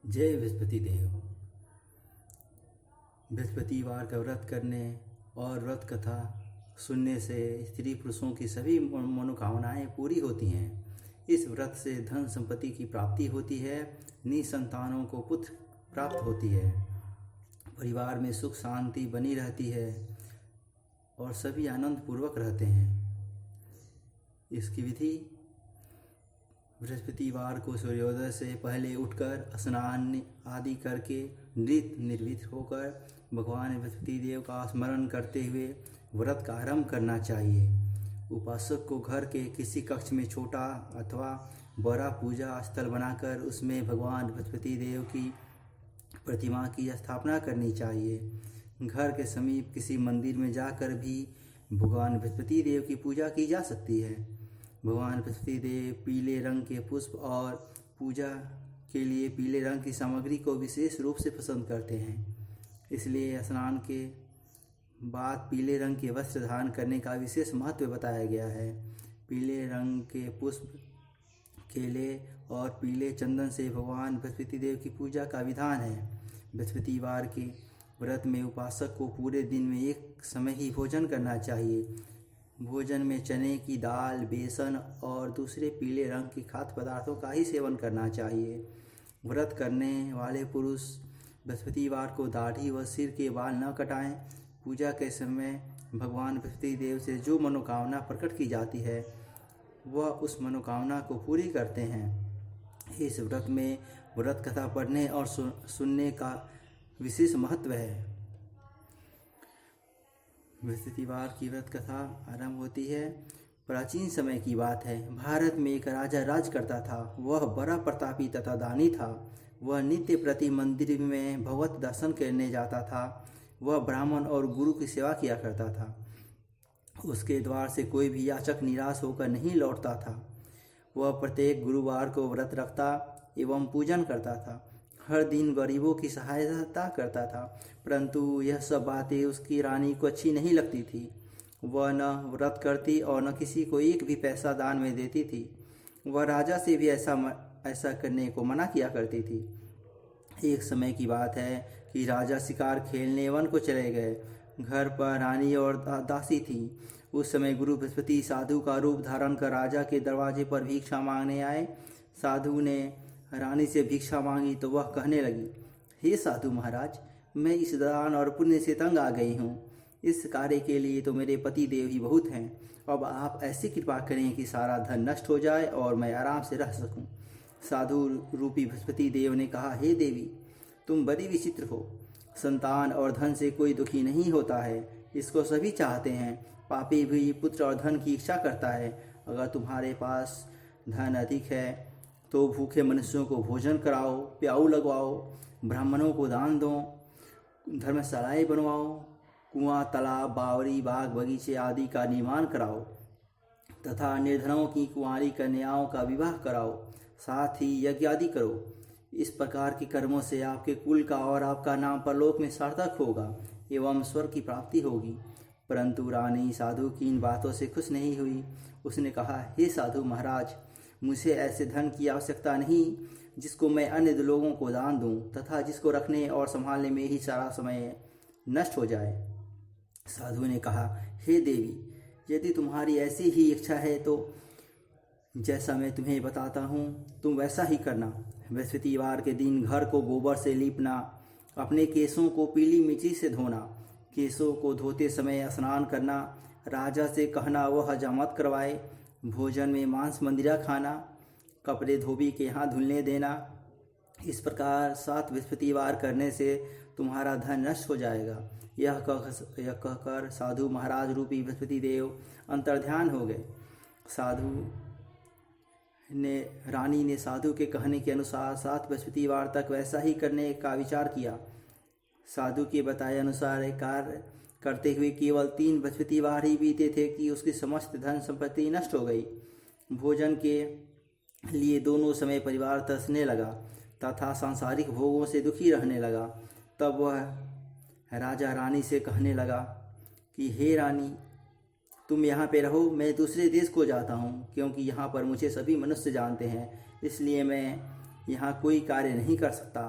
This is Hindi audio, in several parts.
जय बृहस्पति देव। बृहस्पतिवार का व्रत करने और व्रत कथा सुनने से स्त्री पुरुषों की सभी मनोकामनाएं पूरी होती हैं। इस व्रत से धन संपत्ति की प्राप्ति होती है, निसंतानों को पुत्र प्राप्त होती है, परिवार में सुख शांति बनी रहती है और सभी आनंद पूर्वक रहते हैं। इसकी विधि: बृहस्पतिवार को सूर्योदय से पहले उठकर स्नान आदि करके नृत्य निर्वित होकर भगवान बृहस्पति देव का स्मरण करते हुए व्रत का आरंभ करना चाहिए। उपासक को घर के किसी कक्ष में छोटा अथवा बड़ा पूजा स्थल बनाकर उसमें भगवान बृहस्पति देव की प्रतिमा की स्थापना करनी चाहिए। घर के समीप किसी मंदिर में जाकर भी भगवान बृहस्पति देव की पूजा की जा सकती है। भगवान बृहस्पति देव पीले रंग के पुष्प और पूजा के लिए पीले रंग की सामग्री को विशेष रूप से पसंद करते हैं, इसलिए स्नान के बाद पीले रंग के वस्त्र धारण करने का विशेष महत्व बताया गया है। पीले रंग के पुष्प, केले और पीले चंदन से भगवान बृहस्पति देव की पूजा का विधान है। बृहस्पतिवार के व्रत में उपासक को पूरे दिन में एक समय ही भोजन करना चाहिए। भोजन में चने की दाल, बेसन और दूसरे पीले रंग के खाद्य पदार्थों का ही सेवन करना चाहिए। व्रत करने वाले पुरुष बृहस्पतिवार को दाढ़ी व सिर के बाल न कटाएं। पूजा के समय भगवान बृहस्पति देव से जो मनोकामना प्रकट की जाती है वह उस मनोकामना को पूरी करते हैं। इस व्रत में व्रत कथा पढ़ने और सुनने का विशेष महत्व है। बृहस्पतिवार की व्रत कथा आरंभ होती है। प्राचीन समय की बात है। भारत में एक राजा राज करता था। वह बड़ा प्रतापी तथा दानी था। वह नित्य प्रति मंदिर में भगवत दर्शन करने जाता था। वह ब्राह्मण और गुरु की सेवा किया करता था। उसके द्वार से कोई भी याचक निराश होकर नहीं लौटता था। वह प्रत्येक गुरुवार को व्रत रखता एवं पूजन करता था। हर दिन गरीबों की सहायता करता था, परंतु यह सब बातें उसकी रानी को अच्छी नहीं लगती थी। वह न व्रत करती और न किसी को एक भी पैसा दान में देती थी। वह राजा से भी ऐसा करने को मना किया करती थी। एक समय की बात है कि राजा शिकार खेलने वन को चले गए। घर पर रानी और दासी थी। उस समय गुरु बृहस्पति साधु का रूप धारण कर राजा के दरवाजे पर भिक्षा मांगने आए। साधु ने रानी से भिक्षा मांगी तो वह कहने लगी, हे साधु महाराज, मैं इस दान और पुण्य से तंग आ गई हूँ। इस कार्य के लिए तो मेरे पति देव ही बहुत हैं। अब आप ऐसी कृपा करें कि सारा धन नष्ट हो जाए और मैं आराम से रह सकूं। साधु रूपी बृहस्पति देव ने कहा, हे देवी, तुम बड़ी विचित्र हो। संतान और धन से कोई दुखी नहीं होता है, इसको सभी चाहते हैं। पापी भी पुत्र और धन की इच्छा करता है। अगर तुम्हारे पास धन अधिक है तो भूखे मनुष्यों को भोजन कराओ, प्याऊ लगवाओ, ब्राह्मणों को दान दो, धर्मशालाएं बनवाओ, कुआं, तालाब, बावड़ी, बाग बगीचे आदि का निर्माण कराओ तथा निर्धनों की कुंवारी कन्याओं का विवाह कराओ, साथ ही यज्ञ आदि करो। इस प्रकार के कर्मों से आपके कुल का और आपका नाम परलोक में सार्थक होगा एवं स्वर्ग की प्राप्ति होगी। परंतु रानी साधु की इन बातों से खुश नहीं हुई। उसने कहा, हे साधु महाराज, मुझे ऐसे धन की आवश्यकता नहीं जिसको मैं अन्य लोगों को दान दूं तथा जिसको रखने और संभालने में ही सारा समय नष्ट हो जाए। साधु ने कहा, हे देवी, यदि तुम्हारी ऐसी ही इच्छा है तो जैसा मैं तुम्हें बताता हूँ तुम वैसा ही करना। बृहस्पतिवार के दिन घर को गोबर से लीपना, अपने केसों को पीली मिट्टी से धोना, केसों को धोते समय स्नान करना, राजा से कहना वह हजामत करवाए, भोजन में मांस मंदिरा खाना, कपड़े धोबी के यहाँ धुलने देना। इस प्रकार 7 बृहस्पतिवार करने से तुम्हारा धन नष्ट हो जाएगा। यह कहकर साधु महाराज रूपी बृहस्पति देव अंतर्ध्यान हो गए। रानी ने साधु के कहने के अनुसार 7 बृहस्पतिवार तक वैसा ही करने का विचार किया। साधु के बताए अनुसार कार्य करते हुए केवल 3 बृहस्पतिवार ही बीते थे कि उसकी समस्त धन संपत्ति नष्ट हो गई। भोजन के लिए दोनों समय परिवार तरसने लगा तथा सांसारिक भोगों से दुखी रहने लगा। तब वह राजा रानी से कहने लगा कि हे रानी, तुम यहाँ पे रहो, मैं दूसरे देश को जाता हूँ, क्योंकि यहाँ पर मुझे सभी मनुष्य जानते हैं, इसलिए मैं यहाँ कोई कार्य नहीं कर सकता।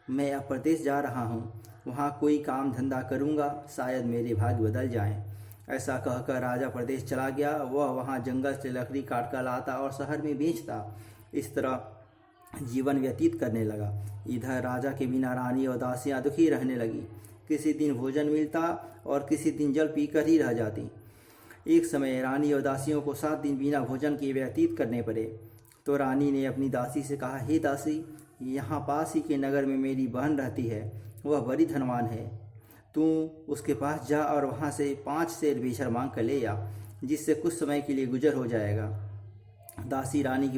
मैं अब प्रदेश जा रहा हूँ, वहाँ कोई काम धंधा करूँगा, शायद मेरे भाग्य बदल जाएं। ऐसा कहकर राजा प्रदेश चला गया। वह वहाँ जंगल से लकड़ी काट कर लाता और शहर में बेचता। इस तरह जीवन व्यतीत करने लगा। इधर राजा के बिना रानी और दासियाँ दुखी रहने लगी। किसी दिन भोजन मिलता और किसी दिन जल पीकर ही रह जाती। एक समय रानी और दासियों को 7 दिन बिना भोजन के व्यतीत करने पड़े। तो रानी ने अपनी दासी से कहा, हे दासी, यहाँ पास ही के नगर में मेरी बहन रहती है, वह बड़ी धनवान है। तू उसके पास जा और वहाँ से 5 सेर बेचर मांग कर ले आ, जिससे कुछ समय के लिए गुजर हो जाएगा। दासी रानी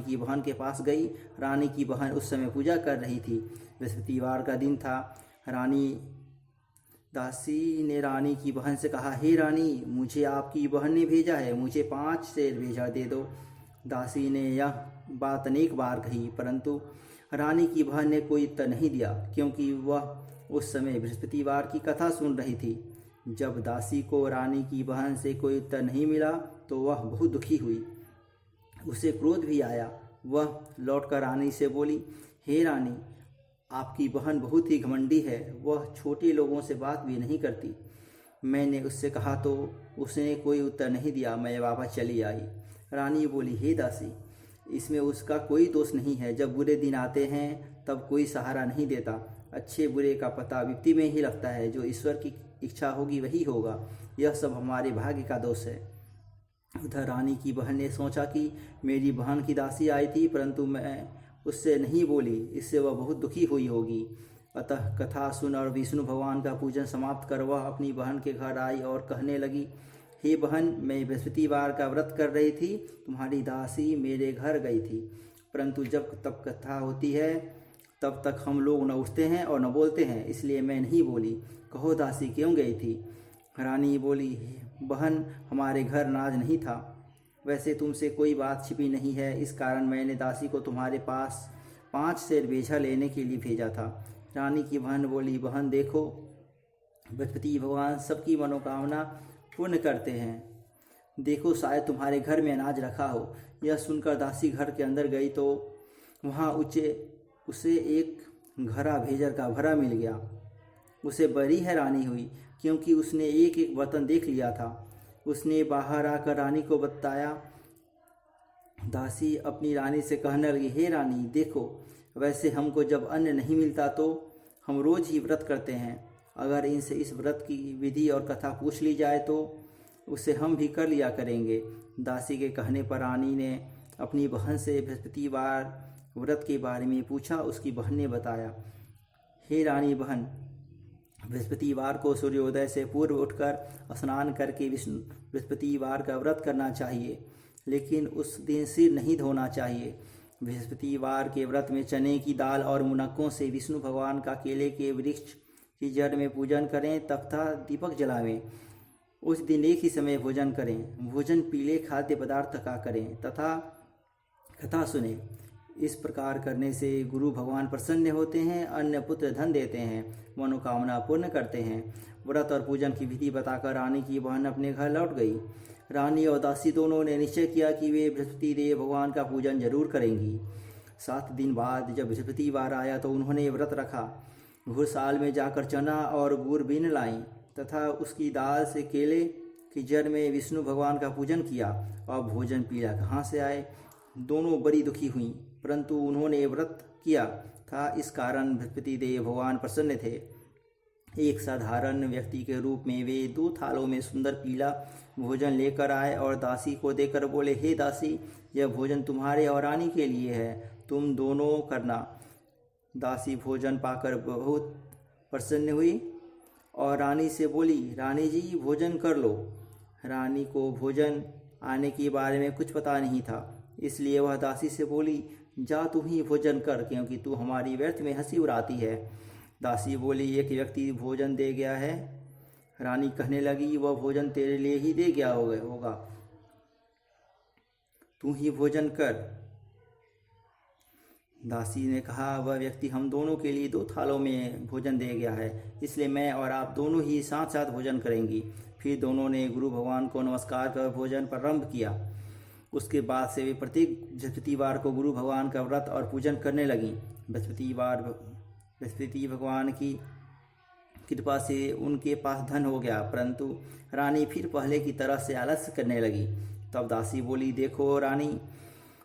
की बहन के पास गई। रानी की बहन उस समय पूजा कर रही थी। बृहस्पतिवार का दिन था। दासी ने रानी की बहन से कहा, हे रानी, मुझे आपकी बहन ने भेजा है, मुझे 5 सेर बेचर दे दो। दासी ने यह बात अनेक बार कही, परंतु रानी की बहन ने कोई उत्तर नहीं दिया, क्योंकि वह उस समय बृहस्पतिवार की कथा सुन रही थी। जब दासी को रानी की बहन से कोई उत्तर नहीं मिला तो वह बहुत दुखी हुई। उसे क्रोध भी आया। वह लौटकर रानी से बोली, हे रानी, आपकी बहन बहुत ही घमंडी है, वह छोटे लोगों से बात भी नहीं करती। मैंने उससे कहा तो उसने कोई उत्तर नहीं दिया। मैं वापस चली आई। रानी बोली, हे दासी, इसमें उसका कोई दोष नहीं है। जब बुरे दिन आते हैं तब कोई सहारा नहीं देता। अच्छे बुरे का पता विपत्ति में ही लगता है। जो ईश्वर की इच्छा होगी वही होगा। यह सब हमारे भाग्य का दोष है। उधर रानी की बहन ने सोचा कि मेरी बहन की दासी आई थी, परंतु मैं उससे नहीं बोली, इससे वह बहुत दुखी हुई होगी। अतः कथा सुन और विष्णु भगवान का पूजन समाप्त कर वह अपनी बहन के घर आई और कहने लगी, हे बहन, मैं बृहस्पतिवार का व्रत कर रही थी, तुम्हारी दासी मेरे घर गई थी, परंतु जब तब कथा होती है तब तक हम लोग न उठते हैं और न बोलते हैं, इसलिए मैं नहीं बोली। कहो दासी क्यों गई थी? रानी बोली, बहन, हमारे घर नाज नहीं था। वैसे तुमसे कोई बात छिपी नहीं है, इस कारण मैंने दासी को तुम्हारे पास 5 सेर बेचा लेने के लिए भेजा था। रानी की बहन बोली, बहन देखो, बृहस्पति भगवान सबकी मनोकामना पूर्ण करते हैं। देखो, शायद तुम्हारे घर में अनाज रखा हो। यह सुनकर दासी घर के अंदर गई तो वहाँ उसे एक घड़ा भेजर का भरा मिल गया। उसे बड़ी हैरानी हुई, क्योंकि उसने एक एक बर्तन देख लिया था। उसने बाहर आकर रानी को बताया। दासी अपनी रानी से कहने लगी, हे रानी, देखो, वैसे हमको जब अन्न नहीं मिलता तो हम रोज ही व्रत करते हैं। अगर इनसे इस व्रत की विधि और कथा पूछ ली जाए तो उसे हम भी कर लिया करेंगे। दासी के कहने पर रानी ने अपनी बहन से बृहस्पतिवार व्रत के बारे में पूछा। उसकी बहन ने बताया, हे रानी बहन, बृहस्पतिवार को सूर्योदय से पूर्व उठकर स्नान करके बृहस्पतिवार का व्रत करना चाहिए, लेकिन उस दिन सिर नहीं धोना चाहिए। बृहस्पतिवार के व्रत में चने की दाल और मुनक्कों से विष्णु भगवान का केले के वृक्ष की जड़ में पूजन करें तथा दीपक जलावें। उस दिन एक ही समय भोजन करें। भोजन पीले खाद्य पदार्थ का करें तथा कथा सुने। इस प्रकार करने से गुरु भगवान प्रसन्न होते हैं, अन्न पुत्र धन देते हैं, मनोकामना पूर्ण करते हैं। व्रत और पूजन की विधि बताकर रानी की बहन अपने घर लौट गई। रानी और दासी दोनों ने निश्चय किया कि वे बृहस्पति देव भगवान का पूजन जरूर करेंगी। 7 दिन बाद जब बृहस्पतिवार आया तो उन्होंने व्रत रखा। घुड़साल में जाकर चना और गुड़ बीन लाईं तथा उसकी दाल से केले की जड़ में विष्णु भगवान का पूजन किया। और भोजन पीला कहाँ से आए? दोनों बड़ी दुखी हुईं, परंतु उन्होंने व्रत किया था, इस कारण बृहस्पति देव भगवान प्रसन्न थे। एक साधारण व्यक्ति के रूप में वे 2 थालों में सुंदर पीला भोजन लेकर आए और दासी को देकर बोले, हे दासी, यह भोजन तुम्हारे और रानी के लिए है, तुम दोनों करना। दासी भोजन पाकर बहुत प्रसन्न हुई और रानी से बोली, रानी जी, भोजन कर लो। रानी को भोजन आने के बारे में कुछ पता नहीं था, इसलिए वह दासी से बोली, जा तू ही भोजन कर, क्योंकि तू हमारी व्यर्थ में हंसी उड़ाती है। दासी बोली, एक व्यक्ति भोजन दे गया है। रानी कहने लगी, वह भोजन तेरे लिए ही दे गया होगा, तू ही भोजन कर। दासी ने कहा, वह व्यक्ति हम दोनों के लिए 2 थालों में भोजन दे गया है, इसलिए मैं और आप दोनों ही साथ साथ भोजन करेंगी। फिर दोनों ने गुरु भगवान को नमस्कार कर भोजन प्रारंभ किया। उसके बाद से वे प्रत्येक बृहस्पतिवार को गुरु भगवान का व्रत और पूजन करने लगीं। बृहस्पति भगवान की कृपा से उनके पास धन हो गया, परंतु रानी फिर पहले की तरह से आलस्य करने लगी। तब दासी बोली, देखो रानी,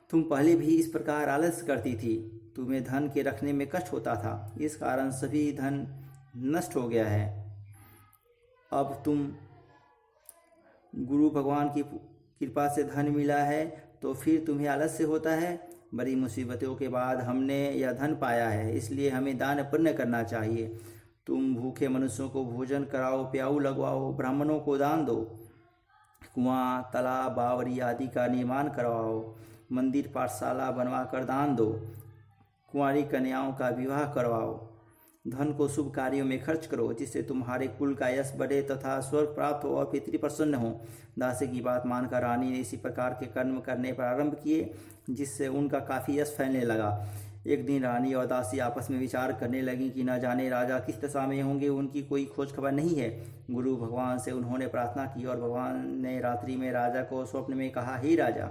तुम पहले भी इस प्रकार आलस्य करती थी। तुम्हें धन के रखने में कष्ट होता था, इस कारण सभी धन नष्ट हो गया है। अब तुम गुरु भगवान की कृपा से धन मिला है तो फिर तुम्हें आलस्य होता है। बड़ी मुसीबतों के बाद हमने यह धन पाया है, इसलिए हमें दान पुण्य करना चाहिए। तुम भूखे मनुष्यों को भोजन कराओ, प्याऊ लगवाओ, ब्राह्मणों को दान दो, कुआं, तालाब, बावरी आदि का निर्माण करवाओ, मंदिर पाठशाला बनवा कर दान दो, कुंवारी कन्याओं का विवाह करवाओ, धन को शुभ कार्यों में खर्च करो, जिससे तुम्हारे कुल का यश बढ़े तथा स्वर्ग प्राप्त हो और पितृ प्रसन्न हो। दासी की बात मानकर रानी ने इसी प्रकार के कर्म करने प्रारंभ किए, जिससे उनका काफ़ी यश फैलने लगा। एक दिन रानी और दासी आपस में विचार करने लगी कि न जाने राजा किस दशा में होंगे, उनकी कोई खोज खबर नहीं है। गुरु भगवान से उन्होंने प्रार्थना की और भगवान ने रात्रि में राजा को स्वप्न में कहा, हे राजा,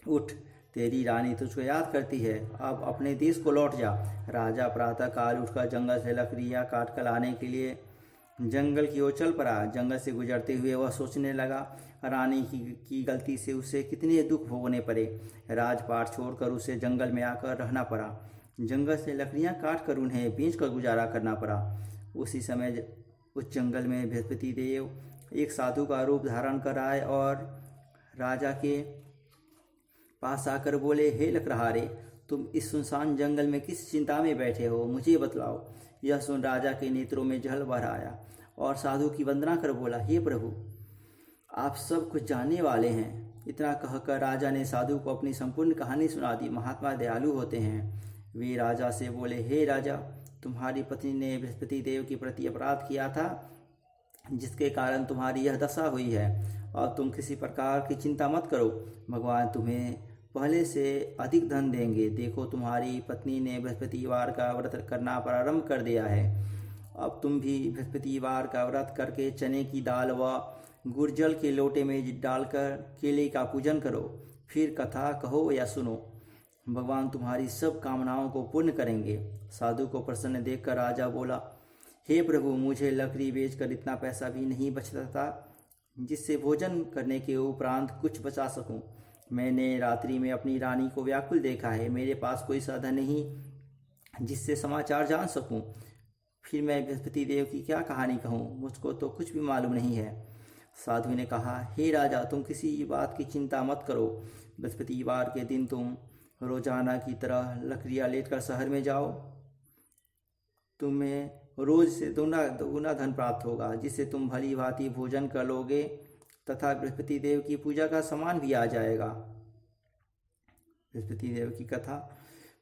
उठ, तेरी रानी तुझको याद करती है, अब अपने देश को लौट जा। राजा प्रातःकाल उठकर जंगल से लकड़ियाँ काट कर लाने के लिए जंगल की ओर चल पड़ा। जंगल से गुजरते हुए वह सोचने लगा, रानी की गलती से उसे कितने दुख भोगने पड़े। राजपाट छोड़कर उसे जंगल में आकर रहना पड़ा। जंगल से लकड़ियाँ काट कर उन्हें बेचकर गुजारा करना पड़ा। उसी समय उस जंगल में बृहस्पति देव एक साधु का रूप धारण कर आए और राजा के पास आकर बोले, हे लकड़हारे, तुम इस सुनसान जंगल में किस चिंता में बैठे हो, मुझे बतलाओ। यह सुन राजा के नेत्रों में जल भर आया और साधु की वंदना कर बोला, हे प्रभु, आप सब कुछ जानने वाले हैं। इतना कहकर राजा ने साधु को अपनी संपूर्ण कहानी सुना दी। महात्मा दयालु होते हैं। वे राजा से बोले, हे राजा, तुम्हारी पत्नी ने बृहस्पति देव के प्रति अपराध किया था, जिसके कारण तुम्हारी यह दशा हुई है। अब तुम किसी प्रकार की चिंता मत करो, भगवान तुम्हें पहले से अधिक धन देंगे। देखो, तुम्हारी पत्नी ने बृहस्पतिवार का व्रत करना प्रारंभ कर दिया है। अब तुम भी बृहस्पतिवार का व्रत करके चने की दाल व गुड़ जल के लोटे में डालकर केले का पूजन करो। फिर कथा कहो या सुनो, भगवान तुम्हारी सब कामनाओं को पूर्ण करेंगे। साधु को प्रसन्न देखकर राजा बोला, हे प्रभु, मुझे लकड़ी बेचकर इतना पैसा भी नहीं बचता था जिससे भोजन करने के उपरांत कुछ बचा सकूं। मैंने रात्रि में अपनी रानी को व्याकुल देखा है। मेरे पास कोई साधन नहीं जिससे समाचार जान सकूं। फिर मैं बृहस्पति देव की क्या कहानी कहूँ, मुझको तो कुछ भी मालूम नहीं है। साधु ने कहा, हे राजा, तुम किसी बात की चिंता मत करो। बृहस्पतिवार के दिन तुम रोजाना की तरह लकड़ियाँ लेकर शहर में जाओ। तुम्हें रोज से दोगुना धन प्राप्त होगा, जिससे तुम भली भांति भोजन कर लोगे तथा बृहस्पति देव की पूजा का सामान भी आ जाएगा। बृहस्पति देव की कथा।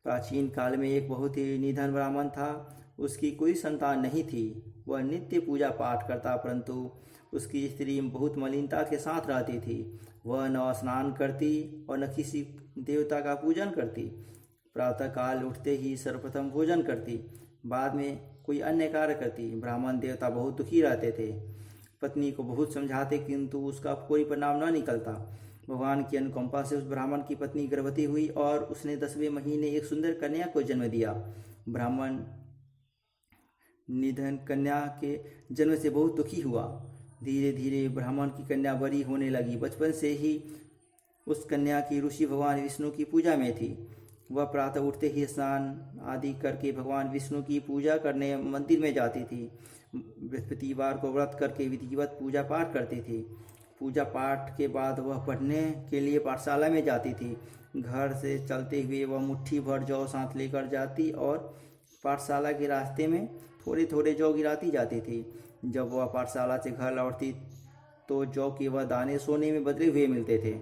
प्राचीन काल में एक बहुत ही निधन ब्राह्मण था। उसकी कोई संतान नहीं थी। वह नित्य पूजा पाठ करता, परंतु उसकी स्त्री बहुत मलिनता के साथ रहती थी। वह न स्नान करती और न किसी देवता का पूजन करती। प्रातःकाल उठते ही सर्वप्रथम भोजन करती, बाद में कोई अन्य कार्य करती। ब्राह्मण देवता बहुत दुखी रहते थे। पत्नी को बहुत समझाते, किंतु उसका कोई परिणाम न निकलता। भगवान की अनुकंपा से उस ब्राह्मण की पत्नी गर्भवती हुई और उसने 10वें महीने एक सुंदर कन्या को जन्म दिया। ब्राह्मण निधन कन्या के जन्म से बहुत दुखी हुआ। धीरे धीरे ब्राह्मण की कन्या बड़ी होने लगी। बचपन से ही उस कन्या की रुचि भगवान विष्णु की पूजा में थी। वह प्रातः उठते ही स्नान आदि करके भगवान विष्णु की पूजा करने मंदिर में जाती थी। बृहस्पतिवार को व्रत करके विधिवत पूजा पाठ करती थी। पूजा पाठ के बाद वह पढ़ने के लिए पाठशाला में जाती थी। घर से चलते हुए वह मुट्ठी भर जौ साथ लेकर जाती और पाठशाला के रास्ते में थोड़े थोड़े जौ गिराती जाती थी। जब वह पाठशाला से घर लौटती तो जौ के वह दाने सोने में बदले हुए मिलते थे।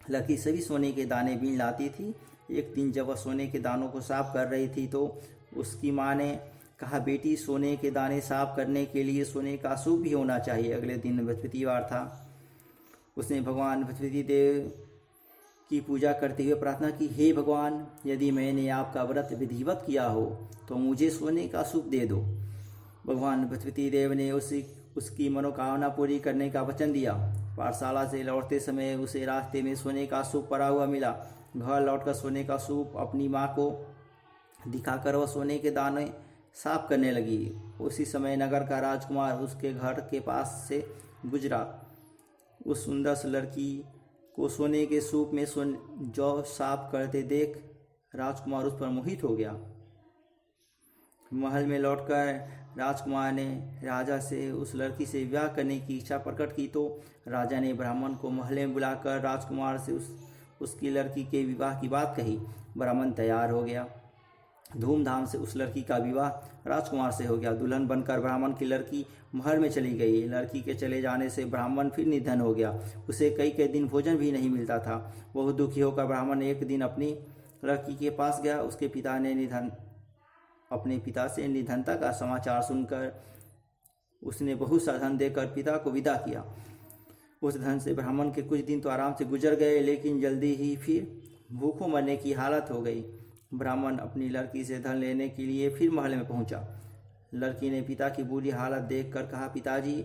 लड़की सभी सोने के दाने बीन लाती थी। एक दिन जब वह सोने के दानों को साफ कर रही थी तो उसकी माँ ने कहा, बेटी, सोने के दाने साफ करने के लिए सोने का सूप भी होना चाहिए। अगले दिन बृहस्पतिवार था। उसने भगवान बृहस्पति देव की पूजा करते हुए प्रार्थना की, हे भगवान, यदि मैंने आपका व्रत विधिवत किया हो तो मुझे सोने का सूप दे दो। भगवान बृहस्पति देव ने उसकी मनोकामना पूरी करने का वचन दिया। पाठशाला से लौटते समय उसे रास्ते में सोने का सूप पड़ा हुआ मिला। घर लौटकर सोने का सूप अपनी माँ को दिखाकर वह सोने के दाने साफ करने लगी। उसी समय नगर का राजकुमार उसके घर के पास से गुजरा। उस सुंदर सी लड़की को सोने के सूप में जौ साफ करते देख राजकुमार उस पर मोहित हो गया। महल में लौटकर राजकुमार ने राजा से उस लड़की से विवाह करने की इच्छा प्रकट की तो राजा ने ब्राह्मण को महल में बुलाकर राजकुमार से उसकी लड़की के विवाह की बात कही। ब्राह्मण तैयार हो गया। धूमधाम से उस लड़की का विवाह राजकुमार से हो गया। दुल्हन बनकर ब्राह्मण की लड़की महल में चली गई। लड़की के चले जाने से ब्राह्मण फिर निधन हो गया। उसे कई कई दिन भोजन भी नहीं मिलता था। बहुत दुखी होकर ब्राह्मण एक दिन अपनी लड़की के पास गया। उसके पिता ने अपने पिता से निधनता का समाचार सुनकर उसने बहुत सा धन देकर पिता को विदा किया। उस धन से ब्राह्मण के कुछ दिन तो आराम से गुजर गए, लेकिन जल्दी ही फिर भूखों मरने की हालत हो गई। ब्राह्मण अपनी लड़की से धन लेने के लिए फिर महल में पहुंचा। लड़की ने पिता की बुरी हालत देखकर कहा, पिताजी,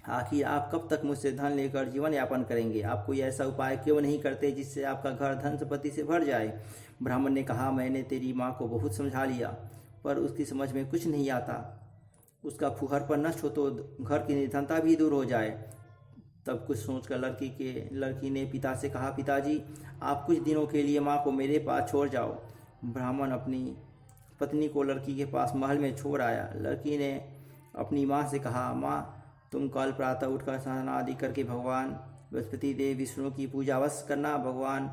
आखिर आप कब तक मुझसे धन लेकर जीवन यापन करेंगे? आप कोई ऐसा उपाय क्यों नहीं करते जिससे आपका घर धन संपत्ति से भर जाए? ब्राह्मण ने कहा, मैंने तेरी माँ को बहुत समझा लिया, पर उसकी समझ में कुछ नहीं आता। उसका फूहड़पन नष्ट हो तो घर की निर्धनता भी दूर हो जाए। तब कुछ सोचकर लड़की ने पिता से कहा, पिताजी, आप कुछ दिनों के लिए माँ को मेरे पास छोड़ जाओ। ब्राह्मण अपनी पत्नी को लड़की के पास महल में छोड़ आया। लड़की ने अपनी माँ से कहा, माँ, तुम कल प्रातः उठकर स्नान आदि करके भगवान बृहस्पति देव विष्णु की पूजा अवश्य करना। भगवान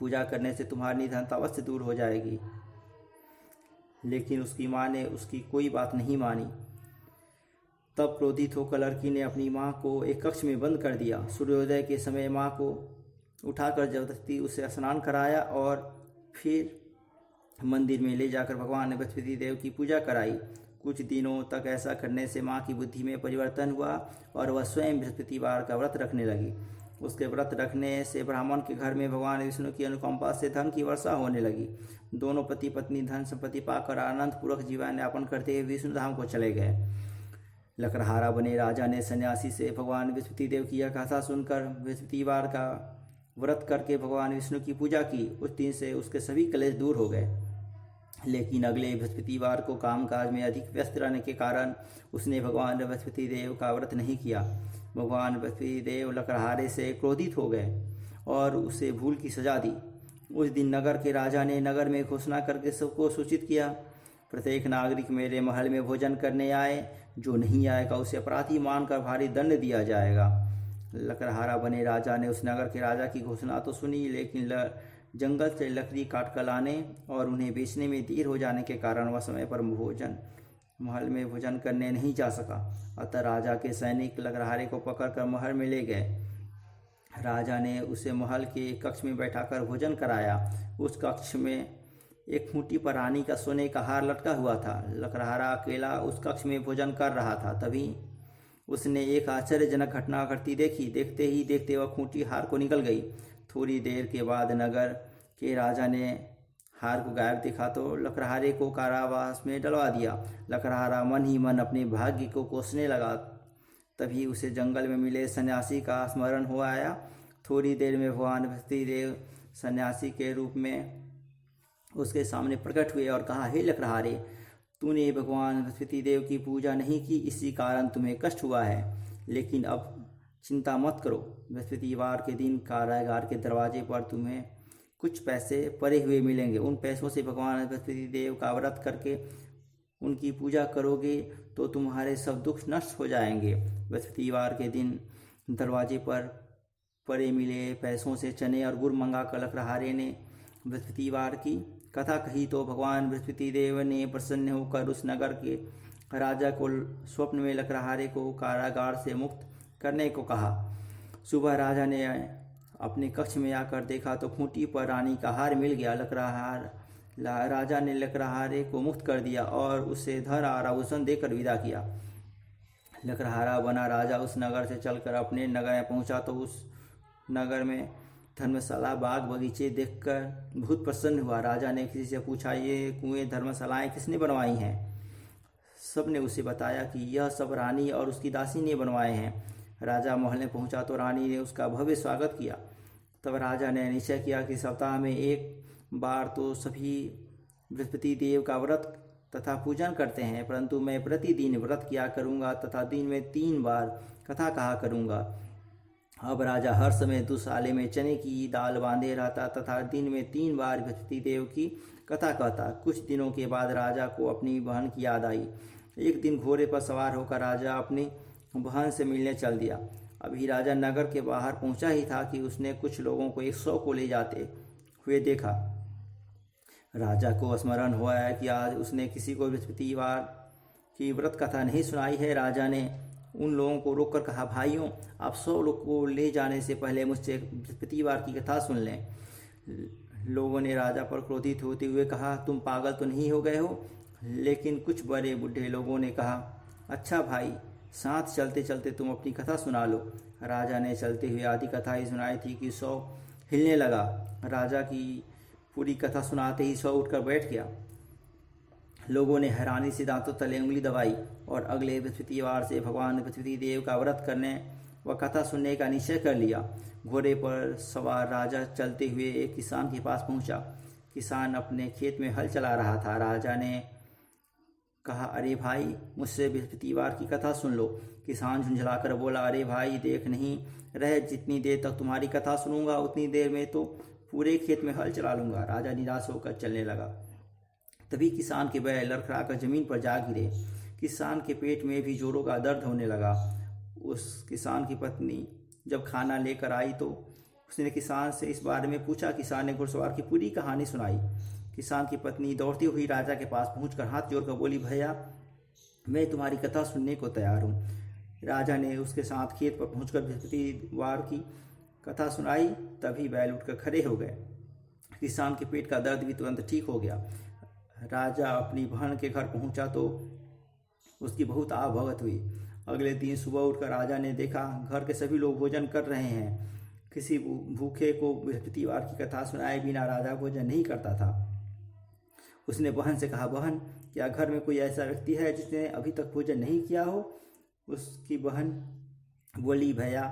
पूजा करने से तुम्हारी निधनता अवश्य दूर हो जाएगी। लेकिन उसकी माँ ने उसकी कोई बात नहीं मानी। तब क्रोधित होकर लड़की ने अपनी माँ को एक कक्ष में बंद कर दिया। सूर्योदय के समय माँ को उठाकर जबरदस्ती उसे स्नान कराया और फिर मंदिर में ले जाकर भगवान बृहस्पति देव की पूजा कराई। कुछ दिनों तक ऐसा करने से माँ की बुद्धि में परिवर्तन हुआ और वह स्वयं बृहस्पतिवार का व्रत रखने लगी। उसके व्रत रखने से ब्राह्मण के घर में भगवान विष्णु की अनुकंपा से धन की वर्षा होने लगी। दोनों पति पत्नी धन संपत्ति पाकर आनंद पूर्वक जीवन यापन करते हुए विष्णु धाम को चले गए। लकड़हारा बने राजा ने सन्यासी से भगवान बृहस्पति देव की यह कथा सुनकर बृहस्पतिवार का व्रत करके भगवान विष्णु की पूजा की। उस दिन से उसके सभी क्लेश दूर हो गए। लेकिन अगले बृहस्पतिवार को कामकाज में अधिक व्यस्त रहने के कारण उसने भगवान बृहस्पति देव का व्रत नहीं किया। भगवान बृहस्पति देव लकड़हारे से क्रोधित हो गए और उसे भूल की सजा दी। उस दिन नगर के राजा ने नगर में घोषणा करके सबको सूचित किया, प्रत्येक नागरिक मेरे महल में भोजन करने आए। जो नहीं आएगा उसे अपराधी मानकर भारी दंड दिया जाएगा। लकड़हारा बने राजा ने उस नगर के राजा की घोषणा तो सुनी, लेकिन जंगल से लकड़ी काट कर लाने और उन्हें बेचने में देर हो जाने के कारण वह समय पर महल में भोजन करने नहीं जा सका। अतः राजा के सैनिक लकड़हारे को पकड़कर महल में ले गए। राजा ने उसे महल के एक कक्ष में बैठाकर भोजन कराया। उस कक्ष में एक खूंटी पर रानी का सोने का हार लटका हुआ था। लकड़हारा अकेला उस कक्ष में भोजन कर रहा था। तभी उसने एक आश्चर्यजनक घटना घटती देखी। देखते ही देखते वह खूंटी हार को निकल गई। थोड़ी देर के बाद नगर के राजा ने हार को गायब देखा तो लकड़हारे को कारावास में डलवा दिया। लकड़हारा मन ही मन अपने भाग्य को कोसने लगा। तभी उसे जंगल में मिले सन्यासी का स्मरण हो आया। थोड़ी देर में भगवान बृहस्पति देव सन्यासी के रूप में उसके सामने प्रकट हुए और कहा, हे लकड़हारे, तूने भगवान बृहस्पति देव की पूजा नहीं की, इसी कारण तुम्हें कष्ट हुआ है। लेकिन अब चिंता मत करो, बृहस्पतिवार के दिन कारागार के दरवाजे पर तुम्हें कुछ पैसे पड़े हुए मिलेंगे। उन पैसों से भगवान बृहस्पति देव का व्रत करके उनकी पूजा करोगे तो तुम्हारे सब दुख नष्ट हो जाएंगे। बृहस्पतिवार के दिन दरवाजे पर पड़े मिले पैसों से चने और गुड़ मंगाकर लकड़हारे ने बृहस्पतिवार की कथा कही तो भगवान बृहस्पति देव ने प्रसन्न होकर उस नगर के राजा को स्वप्न में लकड़हारे को कारागार से मुक्त करने को कहा। सुबह राजा ने अपने कक्ष में आकर देखा तो खूंटी पर रानी का हार मिल गया। राजा ने लकड़हारे को मुक्त कर दिया और उसे धन और आभूषण देकर विदा किया। लकड़हारा बना राजा उस नगर से चलकर अपने नगर में पहुंचा तो उस नगर में धर्मशाला बाग बगीचे देखकर बहुत प्रसन्न हुआ। राजा ने किसी से पूछा, ये कुएं धर्मशालाएं किसने बनवाई हैं? सब ने उसे बताया कि यह सब रानी और उसकी दासी ने बनवाए हैं। राजा महल में पहुंचा तो रानी ने उसका भव्य स्वागत किया। तब राजा ने निश्चय किया कि सप्ताह में एक बार तो सभी बृहस्पति देव का व्रत तथा पूजन करते हैं, परंतु मैं प्रतिदिन व्रत किया करूंगा तथा दिन में 3 बार कथा कहा करूंगा। अब राजा हर समय दुशाले में चने की दाल बांधे रहता तथा दिन में 3 बार बृहस्पति देव की कथा कहता। कुछ दिनों के बाद राजा को अपनी बहन की याद आई। एक दिन घोड़े पर सवार होकर राजा अपनी बहन से मिलने चल दिया। अभी राजा नगर के बाहर पहुंचा ही था कि उसने कुछ लोगों को 100 को ले जाते हुए देखा। राजा को स्मरण हुआ है कि आज उसने किसी को बृहस्पतिवार की व्रत कथा नहीं सुनाई है। राजा ने उन लोगों को रोककर कहा, भाइयों, आप 100 लोग को ले जाने से पहले मुझसे बृहस्पतिवार की कथा सुन लें। लोगों ने राजा पर क्रोधित होते हुए कहा, तुम पागल तो नहीं हो गए हो? लेकिन कुछ बड़े बूढ़े लोगों ने कहा, अच्छा भाई, साथ चलते चलते तुम अपनी कथा सुना लो। राजा ने चलते हुए आधी कथा ही सुनाई थी कि 100 हिलने लगा। राजा की पूरी कथा सुनाते ही 100 उठकर बैठ गया। लोगों ने हैरानी से दांतों तले उंगली दबाई और अगले बृहस्पतिवार से भगवान बृहस्पति देव का व्रत करने व कथा सुनने का निश्चय कर लिया। घोड़े पर सवार राजा चलते हुए एक किसान के पास पहुंचा। किसान अपने खेत में हल चला रहा था। राजा ने कहा, अरे भाई, मुझसे बृहस्पतिवार की कथा सुन लो। किसान झुंझलाकर बोला, अरे भाई, देख नहीं रहे जितनी देर तक तुम्हारी कथा सुनूंगा उतनी देर में तो पूरे खेत में हल चला लूंगा। राजा निराश होकर चलने लगा। तभी किसान के बैल लड़खड़ाकर जमीन पर जा गिरे। किसान के पेट में भी जोरों का दर्द होने लगा। उस किसान की पत्नी जब खाना लेकर आई तो उसने किसान से इस बारे में पूछा। किसान ने घुड़सवार की पूरी कहानी सुनाई। किसान की पत्नी दौड़ती हुई राजा के पास पहुंचकर हाथ जोड़कर बोली, भैया, मैं तुम्हारी कथा सुनने को तैयार हूँ। राजा ने उसके साथ खेत पर पहुंचकर बृहस्पतिवार की कथा सुनाई। तभी बैल उठकर खड़े हो गए। किसान के पेट का दर्द भी तुरंत ठीक हो गया। राजा अपनी बहन के घर पहुंचा तो उसकी बहुत आवभगत हुई। अगले दिन सुबह उठकर राजा ने देखा घर के सभी लोग भोजन कर रहे हैं। किसी भूखे को बृहस्पतिवार की कथा सुनाए बिना राजा भोजन नहीं करता था। उसने बहन से कहा, बहन, क्या घर में कोई ऐसा व्यक्ति है जिसने अभी तक भोजन नहीं किया हो? उसकी बहन बोली, भैया,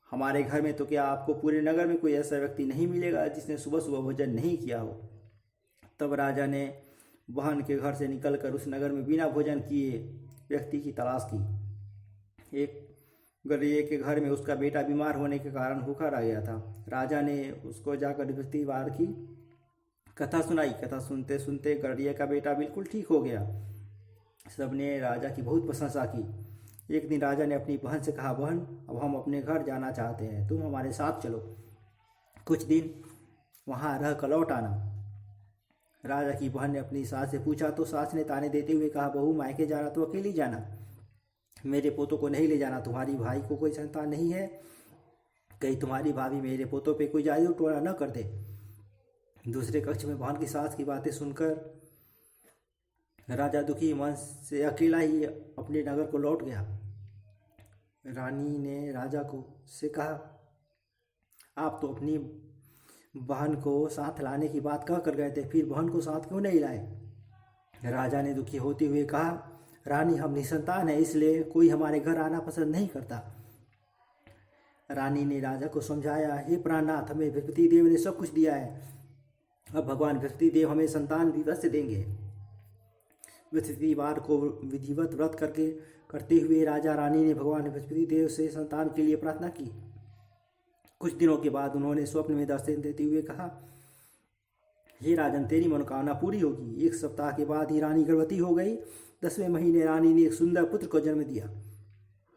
हमारे घर में तो क्या आपको पूरे नगर में कोई ऐसा व्यक्ति नहीं मिलेगा जिसने सुबह सुबह भोजन नहीं किया हो। तब राजा ने बहन के घर से निकलकर उस नगर में बिना भोजन किए व्यक्ति की तलाश की। एक गरीब के घर में उसका बेटा बीमार होने के कारण भूखा रह गया था। राजा ने उसको जाकर बृहस्पतिवार की कथा सुनाई। कथा सुनते सुनते गरीब का बेटा बिल्कुल ठीक हो गया। सबने राजा की बहुत प्रशंसा की। एक दिन राजा ने अपनी बहन से कहा, बहन, अब हम अपने घर जाना चाहते हैं, तुम हमारे साथ चलो, कुछ दिन वहाँ रह कर लौट आना। राजा की बहन ने अपनी सास से पूछा तो सास ने ताने देते हुए कहा, बहू, मायके जाना तो अकेली जाना, मेरे पोतों को नहीं ले जाना। तुम्हारी भाई को कोई संतान नहीं है, कहीं तुम्हारी भाभी मेरे पोतों पे कोई जादू टोना न कर दे। दूसरे कक्ष में बहन की सास की बातें सुनकर राजा दुखी मन से अकेला ही अपने नगर को लौट गया। रानी ने राजा को से कहा, आप तो अपनी बहन को साथ लाने की बात कह कर गए थे, फिर बहन को साथ क्यों नहीं लाए? राजा ने दुखी होते हुए कहा, रानी, हम निसंतान हैं, इसलिए कोई हमारे घर आना पसंद नहीं करता। रानी ने राजा को समझाया, हे प्राणनाथ, हमें बृहस्पति देव ने सब कुछ दिया है, अब भगवान बृहस्पति देव हमें संतान भी अवश्य देंगे। बृहस्पतिवार को विधिवत व्रत करते हुए राजा रानी ने भगवान बृहस्पति देव से संतान के लिए प्रार्थना की। कुछ दिनों के बाद उन्होंने स्वप्न में दर्शन देते हुए कहा, हे राजन, तेरी मनोकामना पूरी होगी। 1 सप्ताह के बाद ही रानी गर्भवती हो गई। 10वें महीने रानी ने एक सुंदर पुत्र को जन्म दिया।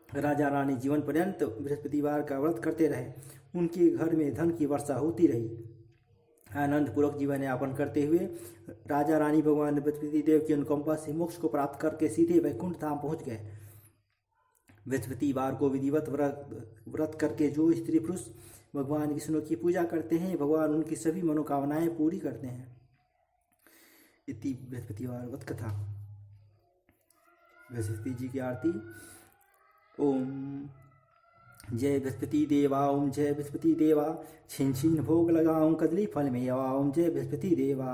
राजा रानी जीवन पर्यंत बृहस्पतिवार का व्रत करते रहे। उनके घर में धन की वर्षा होती रही। आनंद पूर्वक जीवन यापन करते हुए राजा रानी भगवान बृहस्पति देव की अनुकंपा से मोक्ष को प्राप्त करके सीधे वैकुंठ धाम पहुंच गए। बृहस्पतिवार को विधिवत व्रत करके जो स्त्री पुरुष भगवान विष्णु की पूजा करते हैं, भगवान उनकी सभी मनोकामनाएं पूरी करते हैं। इति बृहस्पतिवार व्रत कथा। बृहस्पति जी की आरती। ओम जय बृहस्पति देवा, ओम जय बृहस्पति देवा, छिन छिन भोग लगाऊं कदली फल में यवा, ओम जय बृहस्पति देवा।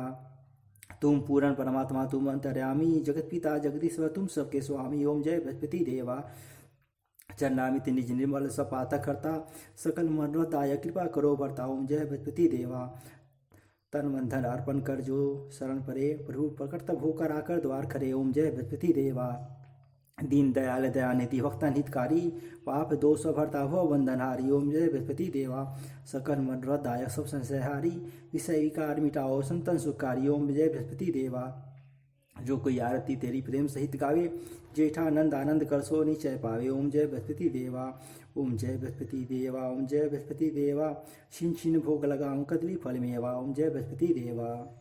तुम पूर्ण परमात्मा, तुम अंतर्यामी, जगत पिता जगदीश्वर, तुम सबके स्वामी, ओम जय बृहस्पति देवा। चरणामित निज निर्मल सपातक करता, सकल मनोरथ कृपा करो बरता। ओम जय बृहस्पति देवा। तन मन धन अर्पण कर जो शरण परे, प्रभु प्रकट तब होकर आकर द्वार करे। ओम जय बृहस्पति देवा। दीन दयाल दयानिधि भक्ता हितकारी, पाप दोष भरता भव बंधनहारी। ओम जय बृहस्पति देवा। सकल मनोरथ दायक सब संशयहारी, विषय विकार मिटाओ संतन सुखकारी। ओम जय बृहस्पति देवा। जो कोई आरती तेरी प्रेम सहित गावे, जेठानंद आनंद कर सो निश्चय पावे। ओम जय बृहस्पति देवा। ओम जय बृहस्पति देवा। ओम जय बृहस्पति देवा। छिन छिन भोग लगाऊं कदली फल मेवा। ओम जय बृहस्पति देवा।